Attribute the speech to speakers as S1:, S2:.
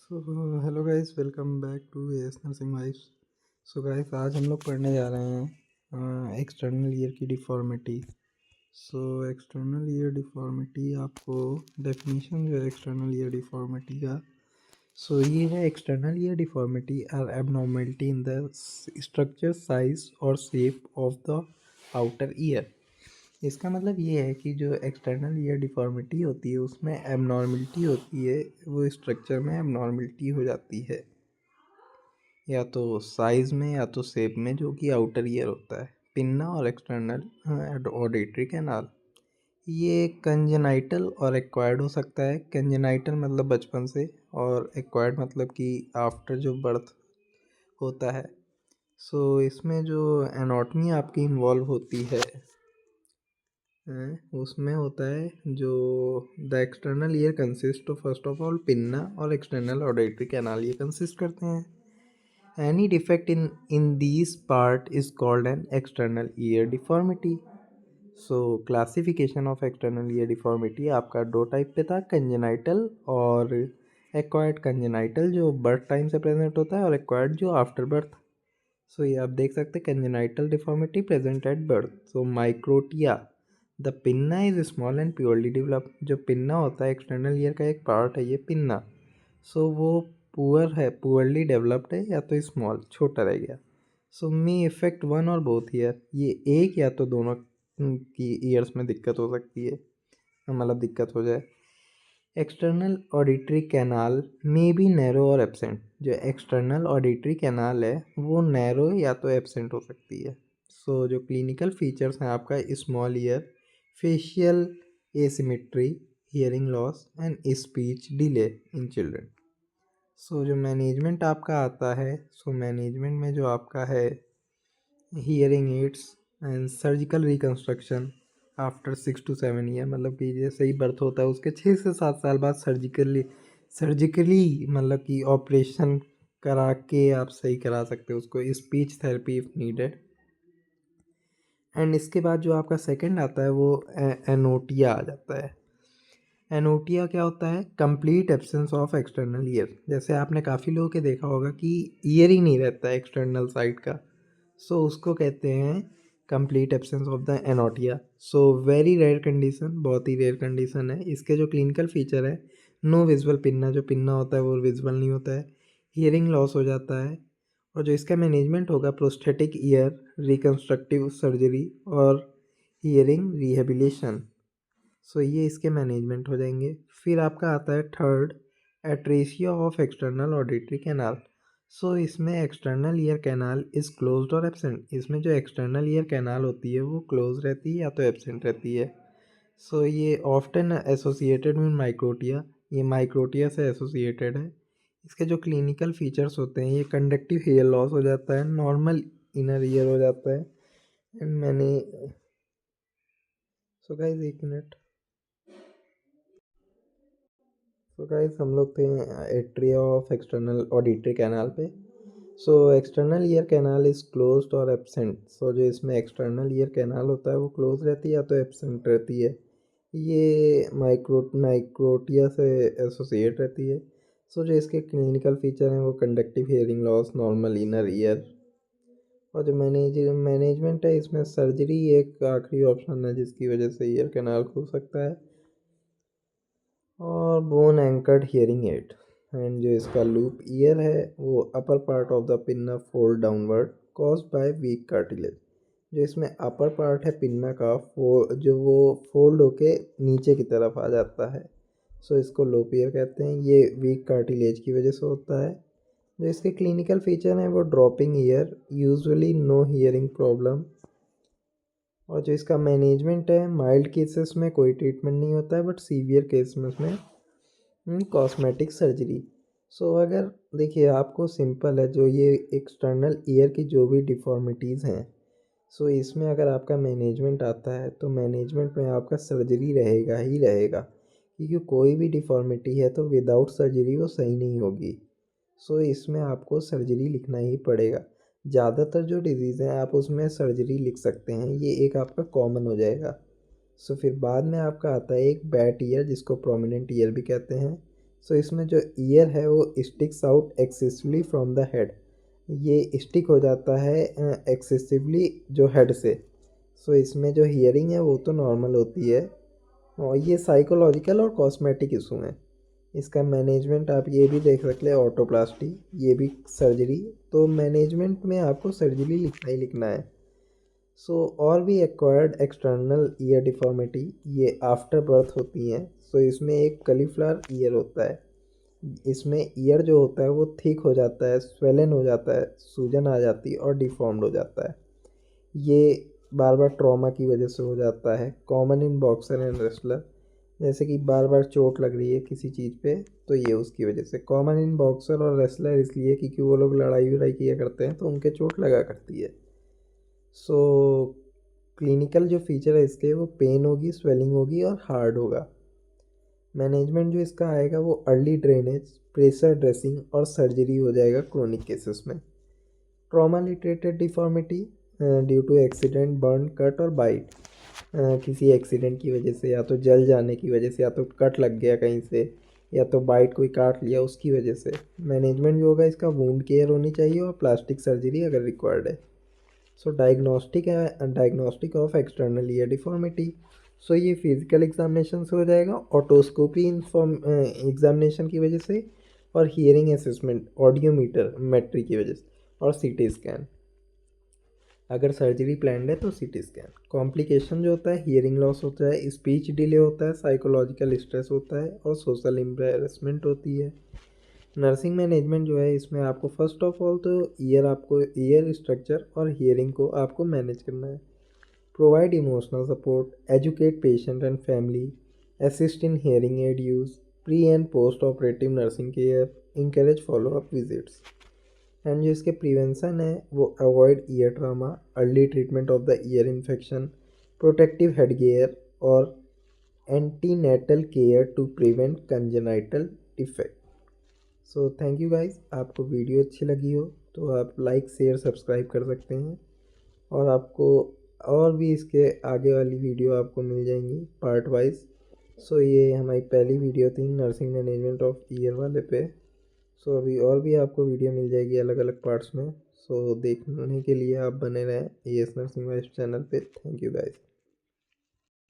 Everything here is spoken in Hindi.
S1: So hello guys, welcome back to S nursing vibes. So guys, आज हम लोग पढ़ने जा रहे हैं एक्सटर्नल ईयर की deformity. So external ear deformity, आपको डेफिनेशन जो है एक्सटर्नल ईयर डिफॉर्मिटी का, सो ये है external ear deformity are abnormality in the structure, size और shape of the outer ear. इसका मतलब ये है कि जो एक्सटर्नल ईयर डिफॉर्मिटी होती है उसमें एबनॉर्मलिटी होती है, वो स्ट्रक्चर में एबनॉर्मलिटी हो जाती है, या तो साइज में या तो शेप में, जो कि आउटर ईयर होता है। पिन्ना और एक्सटर्नल ऑडिटरी कैनाल, ये कंजेनाइटल और एक्वायर्ड हो सकता है। कंजेनाइटल मतलब बचपन से, और एक्वायर्ड मतलब कि आफ्टर जो बर्थ होता है। सो इसमें जो एनाटॉमी आपकी इन्वॉल्व होती है उसमें होता है जो the external ear consist of first of all pinna और एक्सटर्नल ऑडिटरी कैनाल, ये कंसिस्ट करते हैं। Any defect in these part is called an external ear deformity. So classification of external ear deformity आपका दो टाइप पे था, कंजेनाइटल और एक्वायर्ड। कंजेनाइटल जो बर्थ टाइम से प्रेजेंट होता है, और एक्वायर्ड जो आफ्टर बर्थ। सो ये आप देख सकते हैं, congenital deformity present at birth. So microtia, the pinna is small and purely developed. जो पिन्ना होता है एक्सटर्नल ईयर का एक पार्ट है ये पिन्ना। सो वो पुअर है, पुअरली डेवलप्ड है, या तो स्मॉल छोटा रह गया। सो मे इफेक्ट वन और बोथ ईयर, ये एक या तो दोनों की ईयर्स में दिक्कत हो सकती है, मतलब दिक्कत हो जाए। External auditory canal may be narrow और एब्सेंट। जो एक्सटर्नल ऑडिटरी कैनाल है वो नैरो या तो एब्सेंट हो सकती है। सो जो क्लिनिकल फीचर्स हैं आपका, small ear, facial asymmetry, hearing loss and speech delay in children. So जो मैनेजमेंट आपका आता है, सो मैनेजमेंट में जो आपका है hearing aids and surgical reconstruction after 6 to 7 year, मतलब कि जैसे ही बर्थ होता है उसके 6 से 7 साल बाद सर्जिकली मतलब कि ऑपरेशन करा के आप सही करा सकते हो उसको। Speech therapy if needed. And इसके बाद जो आपका सेकंड आता है वो एनोटिया आ जाता है। एनोटिया क्या होता है? Complete absence of external year. जैसे आपने काफ़ी लोगों के देखा होगा कि ईयर ही नहीं रहता है एक्सटर्नल साइड का, सो उसको कहते हैं complete absence of the anotia. So very rare condition, बहुत ही रेयर कंडीशन है। इसके जो क्लिनिकल फीचर है, नो विजुअल पिन्ना, जो पिन्ना होता है वो विजुअल नहीं होता है। हियरिंग लॉस हो जाता है। और जो इसका मैनेजमेंट होगा, प्रोस्थेटिक ईयर, रिकन्स्ट्रक्टिव सर्जरी और हियरिंग रिहेबिलिटेशन। सो ये इसके मैनेजमेंट हो जाएंगे। फिर आपका आता है third, atresia of external auditory canal. So इसमें external ear canal is closed और एब्सेंट। इसमें जो एक्सटर्नल ईयर कैनाल होती है वो क्लोज रहती है या तो एब्सेंट रहती है। सो ये ऑफ्टन एसोसिएटेड विद माइक्रोटिया, ये माइक्रोटिया से एसोसिएटेड है। इसके जो क्लिनिकल फीचर्स होते हैं, ये कंडक्टिव हेयर लॉस हो जाता है, नॉर्मल इनर ईयर हो जाता है। एंड मैंने, सो गाइस एक मिनट। सो गाइस हम लोग थे atresia of external auditory canal पे। So external ear canal is closed और एब्सेंट। सो जो इसमें एक्सटर्नल ईयर कैनाल होता है वो क्लोज रहती है या तो एब्सेंट रहती है। ये माइक्रोटिया से एसोसिएट रहती है। सो जो इसके क्लिनिकल फीचर हैं वो conductive hearing loss, normal inner ear. और जो मैनेजमेंट है, इसमें सर्जरी एक आखिरी ऑप्शन है जिसकी वजह से ईयर कैनाल खुल सकता है, और bone anchored hearing aid. And जो इसका लूप ईयर है वो upper part of the pinna fold downward caused by weak cartilage. जो इसमें अपर पार्ट है पिन्ना का, जो वो फोल्ड होके नीचे की तरफ आ जाता है, सो इसको लोप ईयर कहते हैं। ये वीक कार्टिलेज की वजह से होता है। जो इसके क्लिनिकल फीचर हैं वो dropping ear, usually no hearing problem. और जो इसका मैनेजमेंट है, माइल्ड केसेस में कोई ट्रीटमेंट नहीं होता है, बट सीवियर केस में उसमें कॉस्मेटिक सर्जरी। सो अगर देखिए, आपको सिंपल है, जो ये एक्सटर्नल ईयर की जो भी डिफॉर्मिटीज़ हैं, सो इसमें अगर आपका मैनेजमेंट आता है तो मैनेजमेंट में आपका सर्जरी रहेगा ही रहेगा, क्योंकि कोई भी डिफॉर्मिटी है तो विदाउट सर्जरी वो सही नहीं होगी। सो इसमें आपको सर्जरी लिखना ही पड़ेगा। ज़्यादातर जो डिजीज़ हैं आप उसमें सर्जरी लिख सकते हैं, ये एक आपका कॉमन हो जाएगा। सो फिर बाद में आपका आता है एक बैट ईयर, जिसको प्रोमिनेंट ईयर भी कहते हैं। सो इसमें जो ईयर है वो sticks out excessively from the head, ये स्टिक हो जाता है एक्सेसिवली जो हेड से। सो इसमें जो हियरिंग है वो तो नॉर्मल होती है, और ये साइकोलॉजिकल और कॉस्मेटिक इशू है। इसका मैनेजमेंट आप ये भी देख सकते हैं, ऑटोप्लास्टी, ये भी सर्जरी। तो मैनेजमेंट में आपको सर्जरी लिखना ही लिखना है। सो और भी एक्वायर्ड एक्सटर्नल ईयर डिफॉर्मिटी, ये आफ्टर बर्थ होती हैं। सो इसमें एक कलीफ्लावर ईयर होता है, इसमें ईयर जो होता है वो थिक हो जाता है, स्वेलन हो जाता है, सूजन आ जाती है और डिफॉर्म्ड हो जाता है। ये बार बार ट्रॉमा की वजह से हो जाता है। Common in boxer and wrestler, जैसे कि बार बार चोट लग रही है किसी चीज़ पे, तो ये उसकी वजह से। कॉमन इन बॉक्सर और रेसलर इसलिए क्योंकि वो लोग लड़ाई वड़ाई किया करते हैं तो उनके चोट लगा करती है। सो क्लिनिकल जो फीचर है इसके, वो पेन होगी, स्वेलिंग होगी और हार्ड होगा। मैनेजमेंट जो इसका आएगा वो अर्ली ड्रेनेज, प्रेशर ड्रेसिंग और सर्जरी हो जाएगा क्रोनिक केसेस में। Trauma related deformity due to accident, burn, cut और बाइट, किसी एक्सीडेंट की वजह से, या तो जल जाने की वजह से, या तो कट लग गया कहीं से, या तो बाइट कोई काट लिया उसकी वजह से। मैनेजमेंट जो होगा इसका, वुंड केयर होनी चाहिए और प्लास्टिक सर्जरी अगर रिक्वायर्ड है। सो डायग्नोस्टिक है, diagnostic of external ear deformity. So ये फिजिकल एग्जामिनेशन से हो जाएगा, ऑटोस्कोपी एग्जामिनेशन की वजह से, और हियरिंग असेसमेंट ऑडियोमीटर मेट्री की वजह से, और सीटी स्कैन। अगर सर्जरी प्लान्ड है तो सीटी स्कैन। कॉम्प्लिकेशन जो होता है, हियरिंग लॉस होता है, स्पीच डिले होता है, साइकोलॉजिकल स्ट्रेस होता है और सोशल एम्बेरसमेंट होती है। नर्सिंग मैनेजमेंट जो है इसमें आपको फर्स्ट ऑफ ऑल तो आपको ईयर स्ट्रक्चर और हियरिंग को आपको मैनेज करना है। Provide emotional support, educate patient and family, assist in hearing aid use, pre and post operative nursing care, encourage follow up visits. And जो इसके प्रिवेंशन है वो avoid ear trauma, early treatment of the ear infection, protective head gear और antenatal care to prevent congenital defect. So thank you guys, आपको वीडियो अच्छी लगी हो तो आप लाइक शेयर सब्सक्राइब कर सकते हैं, और आपको और भी इसके आगे वाली वीडियो आपको मिल जाएंगी पार्ट वाइज। सो ये हमारी पहली वीडियो थी नर्सिंग मैनेजमेंट ऑफ ईयर वाले पे। सो अभी और भी आपको वीडियो मिल जाएगी अलग अलग पार्ट्स में। सो देखने के लिए आप बने रहें AS नर्सिंग वाइज चैनल पे। Thank you guys.